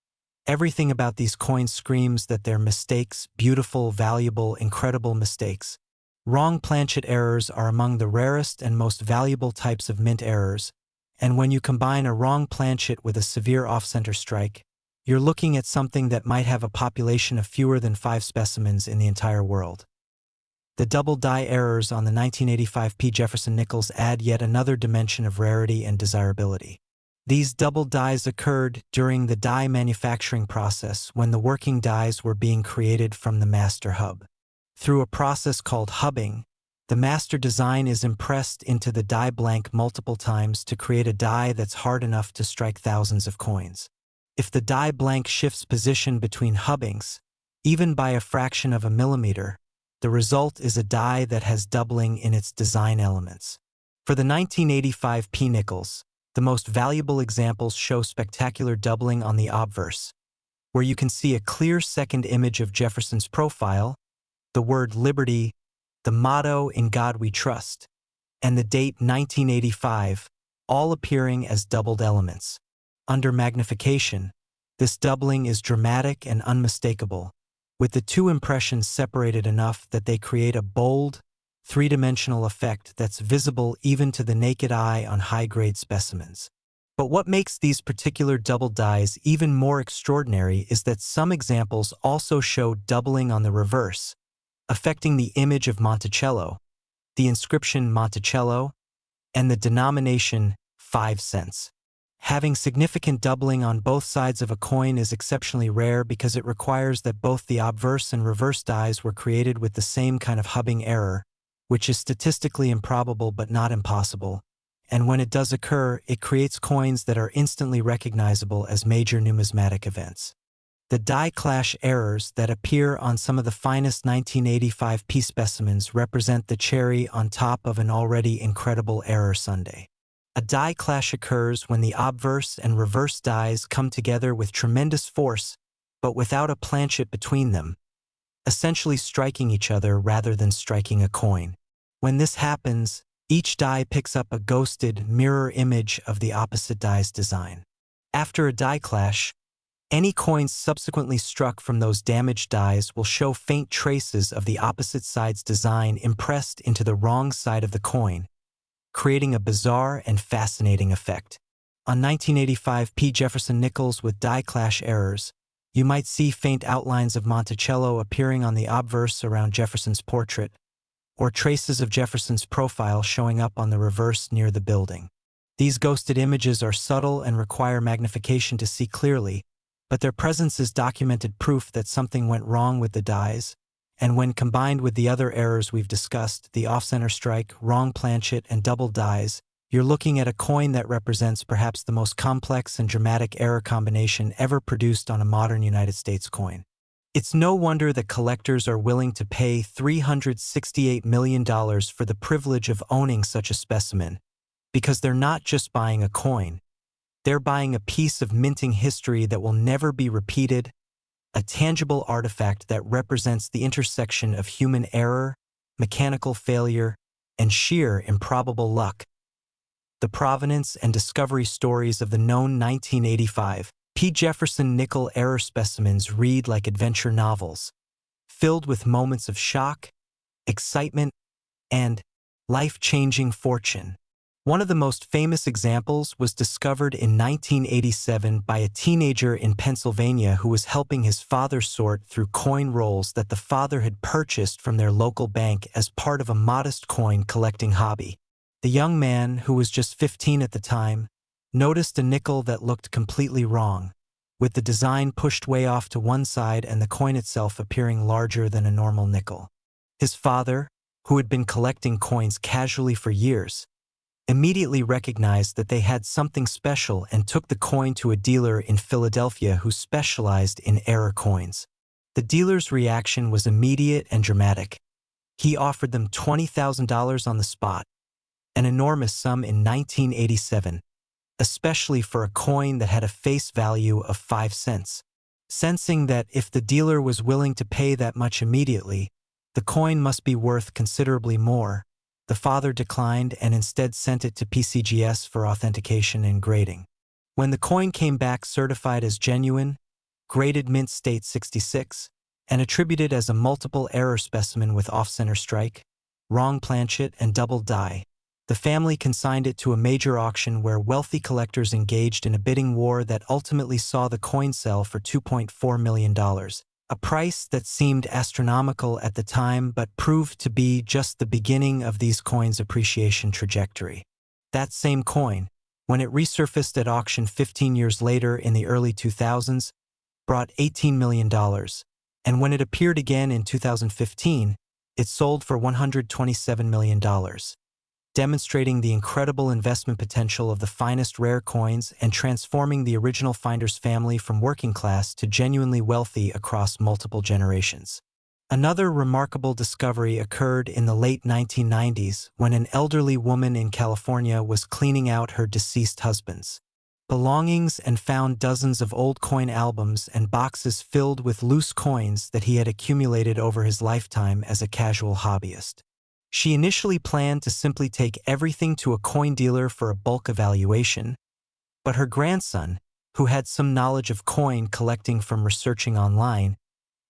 Everything about these coins screams that they're mistakes, beautiful, valuable, incredible mistakes. Wrong planchet errors are among the rarest and most valuable types of mint errors, and when you combine a wrong planchet with a severe off-center strike, you're looking at something that might have a population of fewer than 5 specimens in the entire world. The double die errors on the 1985 P. Jefferson Nickels add yet another dimension of rarity and desirability. These double dies occurred during the die manufacturing process when the working dies were being created from the master hub. Through a process called hubbing, the master design is impressed into the die blank multiple times to create a die that's hard enough to strike thousands of coins. If the die blank shifts position between hubbings, even by a fraction of a millimeter, the result is a die that has doubling in its design elements. For the 1985 P. Nickels, the most valuable examples show spectacular doubling on the obverse, where you can see a clear second image of Jefferson's profile, the word liberty, the motto "In God We Trust," and the date 1985, all appearing as doubled elements. Under magnification, this doubling is dramatic and unmistakable, with the two impressions separated enough that they create a bold, three-dimensional effect that's visible even to the naked eye on high-grade specimens. But what makes these particular double dies even more extraordinary is that some examples also show doubling on the reverse, affecting the image of Monticello, the inscription Monticello, and the denomination 5 cents. Having significant doubling on both sides of a coin is exceptionally rare because it requires that both the obverse and reverse dies were created with the same kind of hubbing error, which is statistically improbable but not impossible, and when it does occur, it creates coins that are instantly recognizable as major numismatic events. The die clash errors that appear on some of the finest 1985 P specimens represent the cherry on top of an already incredible error sundae. A die clash occurs when the obverse and reverse dies come together with tremendous force, but without a planchet between them, essentially striking each other rather than striking a coin. When this happens, each die picks up a ghosted, mirror image of the opposite die's design. After a die clash, any coins subsequently struck from those damaged dies will show faint traces of the opposite side's design impressed into the wrong side of the coin, creating a bizarre and fascinating effect. On 1985 P. Jefferson Nickels with die clash errors, you might see faint outlines of Monticello appearing on the obverse around Jefferson's portrait, or traces of Jefferson's profile showing up on the reverse near the building. These ghosted images are subtle and require magnification to see clearly, but their presence is documented proof that something went wrong with the dies, and when combined with the other errors we've discussed, the off-center strike, wrong planchet, and double dies, you're looking at a coin that represents perhaps the most complex and dramatic error combination ever produced on a modern United States coin. It's no wonder that collectors are willing to pay $368 million for the privilege of owning such a specimen, because they're not just buying a coin, they're buying a piece of minting history that will never be repeated, a tangible artifact that represents the intersection of human error, mechanical failure, and sheer improbable luck. The provenance and discovery stories of the known 1985 Jefferson Nickels error specimens read like adventure novels, filled with moments of shock, excitement, and life-changing fortune. One of the most famous examples was discovered in 1987 by a teenager in Pennsylvania who was helping his father sort through coin rolls that the father had purchased from their local bank as part of a modest coin collecting hobby. The young man, who was just 15 at the time, noticed a nickel that looked completely wrong, with the design pushed way off to one side and the coin itself appearing larger than a normal nickel. His father, who had been collecting coins casually for years, immediately recognized that they had something special and took the coin to a dealer in Philadelphia who specialized in error coins. The dealer's reaction was immediate and dramatic. He offered them $20,000 on the spot, an enormous sum in 1987, especially for a coin that had a face value of 5 cents. Sensing that if the dealer was willing to pay that much immediately, the coin must be worth considerably more, the father declined and instead sent it to PCGs for authentication and grading. When the coin came back certified as genuine, graded mint state 66, and attributed as a multiple error specimen with off-center strike, wrong planchet, and double die, the family consigned it to a major auction where wealthy collectors engaged in a bidding war that ultimately saw the coin sell for $2.4 million, a price that seemed astronomical at the time but proved to be just the beginning of these coins' appreciation trajectory. That same coin, when it resurfaced at auction 15 years later in the early 2000s, brought $18 million, and when it appeared again in 2015, it sold for $127 million. Demonstrating the incredible investment potential of the finest rare coins and transforming the original finder's family from working class to genuinely wealthy across multiple generations. Another remarkable discovery occurred in the late 1990s when an elderly woman in California was cleaning out her deceased husband's belongings and found dozens of old coin albums and boxes filled with loose coins that he had accumulated over his lifetime as a casual hobbyist. She initially planned to simply take everything to a coin dealer for a bulk evaluation, but her grandson, who had some knowledge of coin collecting from researching online,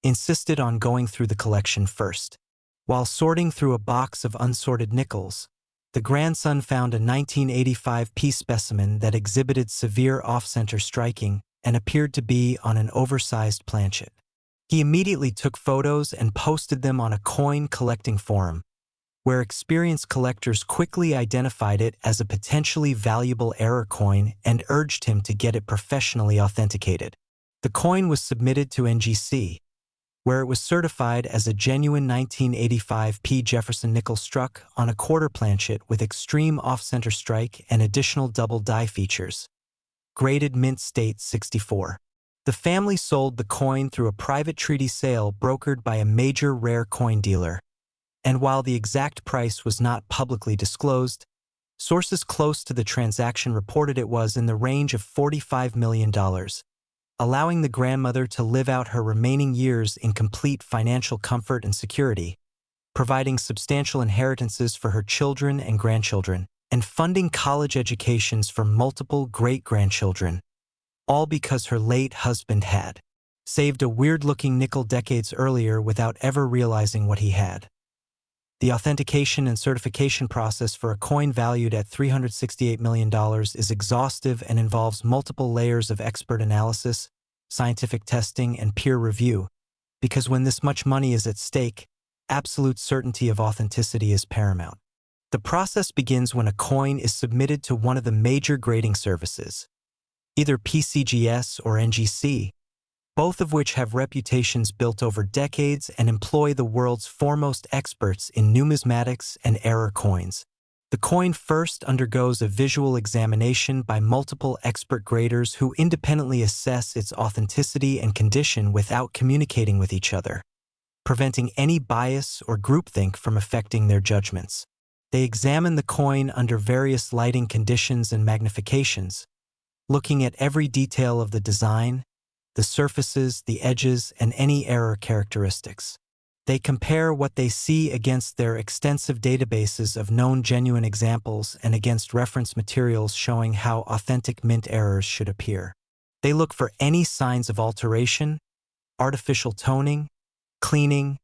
insisted on going through the collection first. While sorting through a box of unsorted nickels, the grandson found a 1985 P specimen that exhibited severe off-center striking and appeared to be on an oversized planchet. He immediately took photos and posted them on a coin collecting forum, where experienced collectors quickly identified it as a potentially valuable error coin and urged him to get it professionally authenticated. The coin was submitted to NGC, where it was certified as a genuine 1985 P. Jefferson Nickels struck on a quarter planchet with extreme off-center strike and additional double die features. Graded mint state 64. The family sold the coin through a private treaty sale brokered by a major rare coin dealer. And while the exact price was not publicly disclosed, sources close to the transaction reported it was in the range of $45 million, allowing the grandmother to live out her remaining years in complete financial comfort and security, providing substantial inheritances for her children and grandchildren, and funding college educations for multiple great-grandchildren, all because her late husband had saved a weird-looking nickel decades earlier without ever realizing what he had. The authentication and certification process for a coin valued at $368 million is exhaustive and involves multiple layers of expert analysis, scientific testing, and peer review, because when this much money is at stake, absolute certainty of authenticity is paramount. The process begins when a coin is submitted to one of the major grading services, either PCGs or NGC, both of which have reputations built over decades and employ the world's foremost experts in numismatics and error coins. The coin first undergoes a visual examination by multiple expert graders who independently assess its authenticity and condition without communicating with each other, preventing any bias or groupthink from affecting their judgments. They examine the coin under various lighting conditions and magnifications, looking at every detail of the design, the surfaces, the edges, and any error characteristics. They compare what they see against their extensive databases of known genuine examples and against reference materials showing how authentic mint errors should appear. They look for any signs of alteration, artificial toning, cleaning,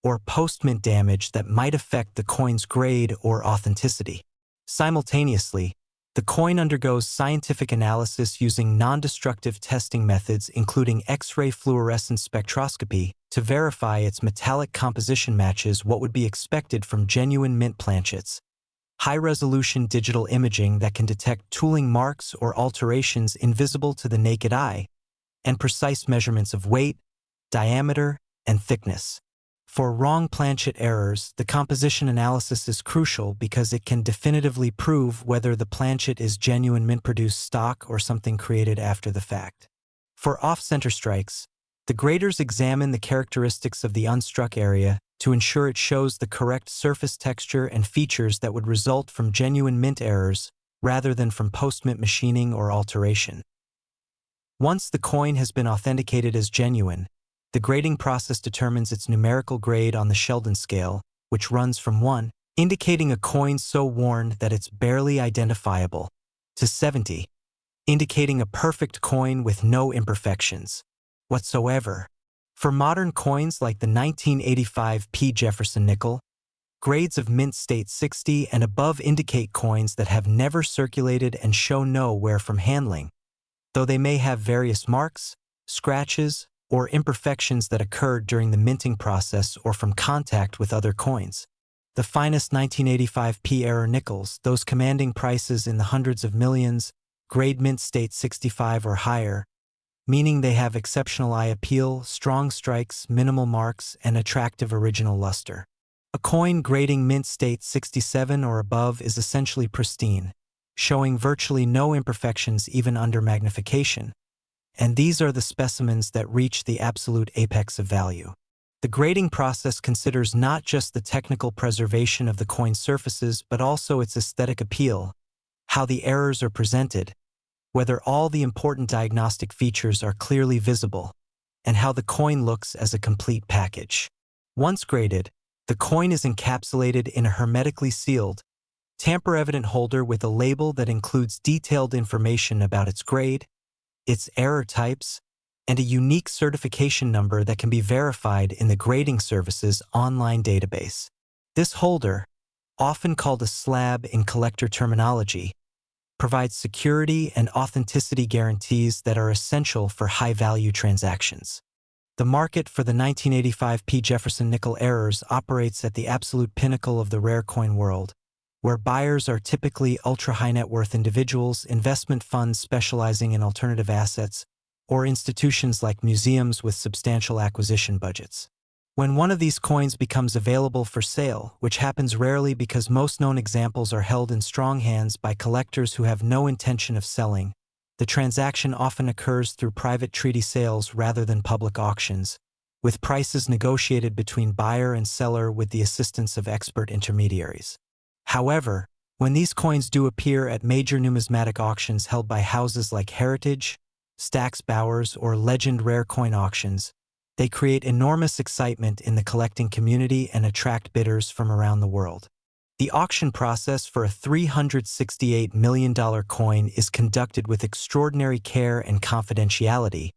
or post-mint damage that might affect the coin's grade or authenticity. Simultaneously, the coin undergoes scientific analysis using non-destructive testing methods including X-ray fluorescence spectroscopy to verify its metallic composition matches what would be expected from genuine mint planchets, high-resolution digital imaging that can detect tooling marks or alterations invisible to the naked eye, and precise measurements of weight, diameter, and thickness. For wrong planchet errors, the composition analysis is crucial because it can definitively prove whether the planchet is genuine mint-produced stock or something created after the fact. For off-center strikes, the graders examine the characteristics of the unstruck area to ensure it shows the correct surface texture and features that would result from genuine mint errors rather than from post-mint machining or alteration. Once the coin has been authenticated as genuine, the grading process determines its numerical grade on the Sheldon scale, which runs from 1, indicating a coin so worn that it's barely identifiable, to 70, indicating a perfect coin with no imperfections whatsoever. For modern coins like the 1985 Jefferson Nickel, grades of mint state 60 and above indicate coins that have never circulated and show no wear from handling, though they may have various marks, scratches, or imperfections that occurred during the minting process or from contact with other coins. The finest 1985 error nickels, those commanding prices in the hundreds of millions, grade mint state 65 or higher, meaning they have exceptional eye appeal, strong strikes, minimal marks, and attractive original luster. A coin grading mint state 67 or above is essentially pristine, showing virtually no imperfections even under magnification, and these are the specimens that reach the absolute apex of value. The grading process considers not just the technical preservation of the coin's surfaces but also its aesthetic appeal, how the errors are presented, whether all the important diagnostic features are clearly visible, and how the coin looks as a complete package. Once graded, the coin is encapsulated in a hermetically sealed, tamper-evident holder with a label that includes detailed information about its grade, its error types, and a unique certification number that can be verified in the grading service's online database. This holder, often called a slab in collector terminology, provides security and authenticity guarantees that are essential for high-value transactions. The market for the 1985 Jefferson Nickel errors operates at the absolute pinnacle of the rare coin world, where buyers are typically ultra-high net worth individuals, investment funds specializing in alternative assets, or institutions like museums with substantial acquisition budgets. When one of these coins becomes available for sale, which happens rarely because most known examples are held in strong hands by collectors who have no intention of selling, the transaction often occurs through private treaty sales rather than public auctions, with prices negotiated between buyer and seller with the assistance of expert intermediaries. However, when these coins do appear at major numismatic auctions held by houses like Heritage, Stax Bowers, or Legend Rare Coin Auctions, they create enormous excitement in the collecting community and attract bidders from around the world. The auction process for a $368 million coin is conducted with extraordinary care and confidentiality,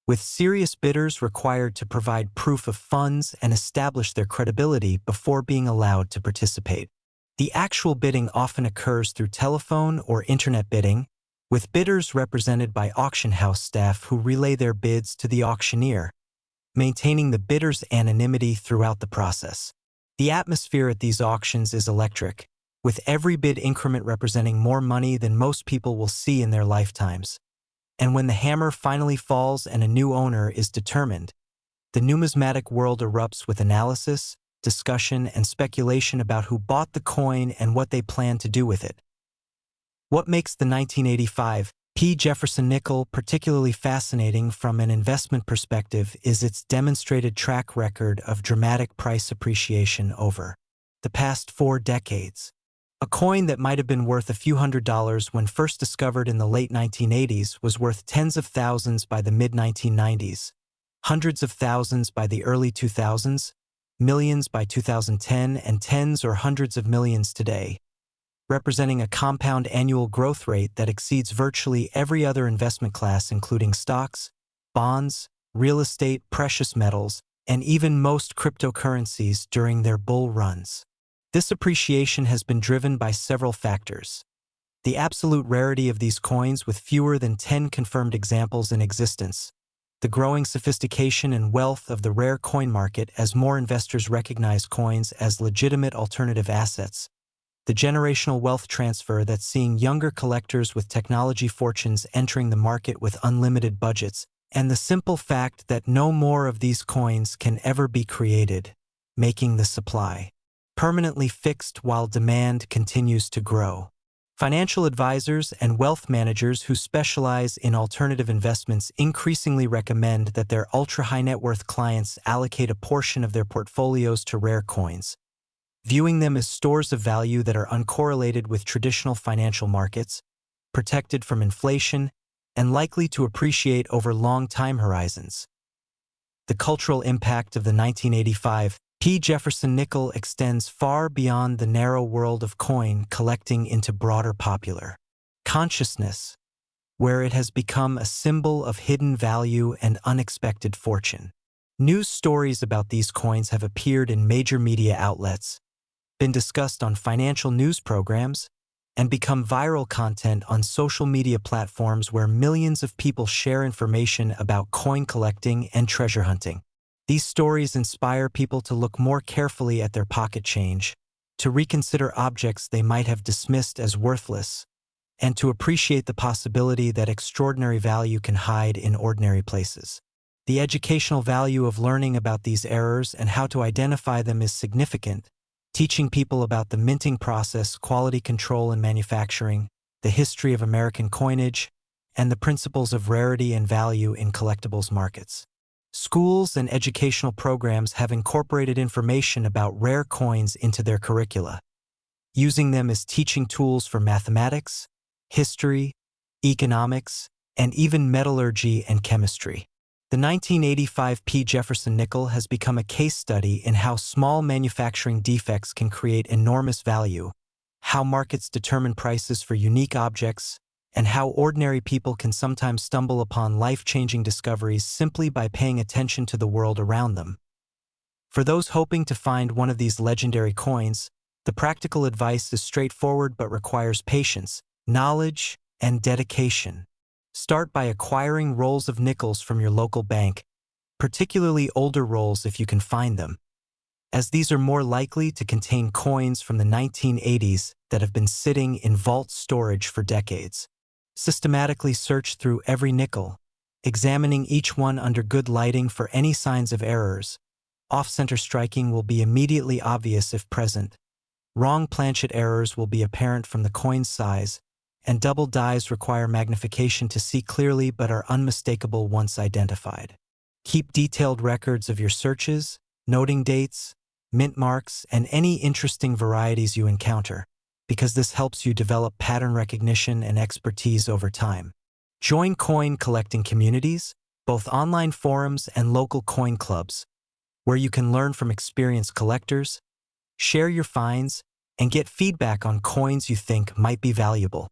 with serious bidders required to provide proof of funds and establish their credibility before being allowed to participate. The actual bidding often occurs through telephone or internet bidding, with bidders represented by auction house staff who relay their bids to the auctioneer, maintaining the bidder's anonymity throughout the process. The atmosphere at these auctions is electric, with every bid increment representing more money than most people will see in their lifetimes. And when the hammer finally falls and a new owner is determined, the numismatic world erupts with analysis, discussion, and speculation about who bought the coin and what they plan to do with it. What makes the 1985 Jefferson Nickel particularly fascinating from an investment perspective is its demonstrated track record of dramatic price appreciation over the past 4 decades. A coin that might have been worth a few $100s when first discovered in the late 1980s was worth tens of thousands by the mid-1990s, hundreds of thousands by the early 2000s, millions by 2010, and tens or hundreds of millions today, representing a compound annual growth rate that exceeds virtually every other investment class, including stocks, bonds, real estate, precious metals, and even most cryptocurrencies during their bull runs. This appreciation has been driven by several factors. The absolute rarity of these coins, with fewer than 10 confirmed examples in existence. The growing sophistication and wealth of the rare coin market as more investors recognize coins as legitimate alternative assets. The generational wealth transfer that's seeing younger collectors with technology fortunes entering the market with unlimited budgets, and the simple fact that no more of these coins can ever be created, making the supply permanently fixed while demand continues to grow. Financial advisors and wealth managers who specialize in alternative investments increasingly recommend that their ultra-high net worth clients allocate a portion of their portfolios to rare coins, viewing them as stores of value that are uncorrelated with traditional financial markets, protected from inflation, and likely to appreciate over long time horizons. The cultural impact of the 1985 Jefferson Nickel extends far beyond the narrow world of coin collecting into broader popular consciousness, where it has become a symbol of hidden value and unexpected fortune. News stories about these coins have appeared in major media outlets, been discussed on financial news programs, and become viral content on social media platforms where millions of people share information about coin collecting and treasure hunting. These stories inspire people to look more carefully at their pocket change, to reconsider objects they might have dismissed as worthless, and to appreciate the possibility that extraordinary value can hide in ordinary places. The educational value of learning about these errors and how to identify them is significant, teaching people about the minting process, quality control and manufacturing, the history of American coinage, and the principles of rarity and value in collectibles markets. Schools and educational programs have incorporated information about rare coins into their curricula, using them as teaching tools for mathematics, history, economics, and even metallurgy and chemistry. The 1985 Jefferson Nickel has become a case study in how small manufacturing defects can create enormous value, how markets determine prices for unique objects, and how ordinary people can sometimes stumble upon life-changing discoveries simply by paying attention to the world around them. For those hoping to find one of these legendary coins, the practical advice is straightforward but requires patience, knowledge, and dedication. Start by acquiring rolls of nickels from your local bank, particularly older rolls if you can find them, as these are more likely to contain coins from the 1980s that have been sitting in vault storage for decades. Systematically search through every nickel, examining each one under good lighting for any signs of errors. Off-center striking will be immediately obvious if present. Wrong planchet errors will be apparent from the coin's size, and double dies require magnification to see clearly but are unmistakable once identified. Keep detailed records of your searches, noting dates, mint marks, and any interesting varieties you encounter, because this helps you develop pattern recognition and expertise over time. Join coin collecting communities, both online forums and local coin clubs, where you can learn from experienced collectors, share your finds, and get feedback on coins you think might be valuable.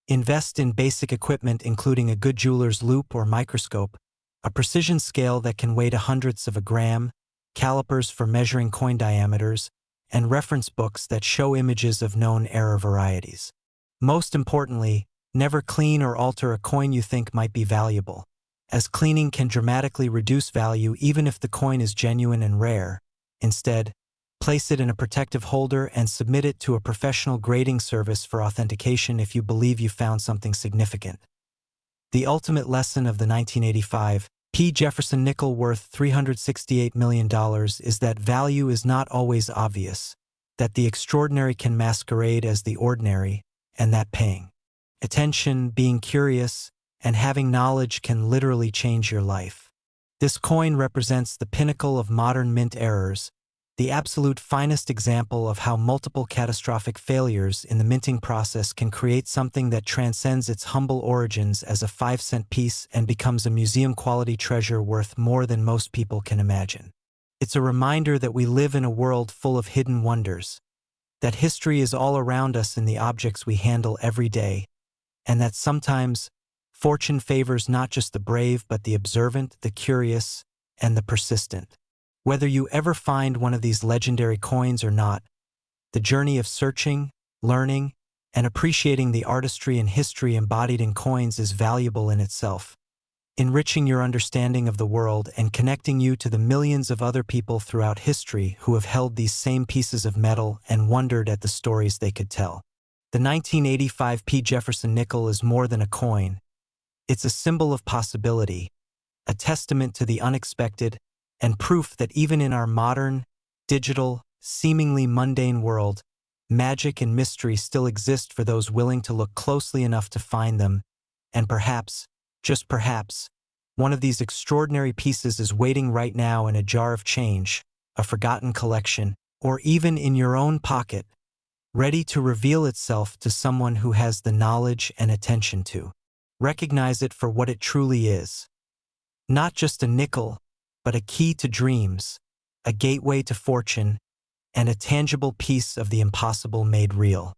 Invest in basic equipment including a good jeweler's loupe or microscope, a precision scale that can weigh to hundredths of a gram, calipers for measuring coin diameters, and reference books that show images of known error varieties. Most importantly, never clean or alter a coin you think might be valuable, as cleaning can dramatically reduce value even if the coin is genuine and rare. Instead, place it in a protective holder and submit it to a professional grading service for authentication if you believe you found something significant. The ultimate lesson of the 1985 Jefferson Nickel worth $368 million is that value is not always obvious, that the extraordinary can masquerade as the ordinary, and that paying attention, being curious, and having knowledge can literally change your life. This coin represents the pinnacle of modern mint errors, the absolute finest example of how multiple catastrophic failures in the minting process can create something that transcends its humble origins as a 5-cent piece and becomes a museum-quality treasure worth more than most people can imagine. It's a reminder that we live in a world full of hidden wonders, that history is all around us in the objects we handle every day, and that sometimes fortune favors not just the brave but the observant, the curious, and the persistent. Whether you ever find one of these legendary coins or not, the journey of searching, learning, and appreciating the artistry and history embodied in coins is valuable in itself, enriching your understanding of the world and connecting you to the millions of other people throughout history who have held these same pieces of metal and wondered at the stories they could tell. The 1985 Jefferson Nickel is more than a coin. It's a symbol of possibility, a testament to the unexpected, and proof that even in our modern, digital, seemingly mundane world, magic and mystery still exist for those willing to look closely enough to find them, and perhaps, just perhaps, one of these extraordinary pieces is waiting right now in a jar of change, a forgotten collection, or even in your own pocket, ready to reveal itself to someone who has the knowledge and attention to recognize it for what it truly is. Not just a nickel, but a key to dreams, a gateway to fortune, and a tangible piece of the impossible made real.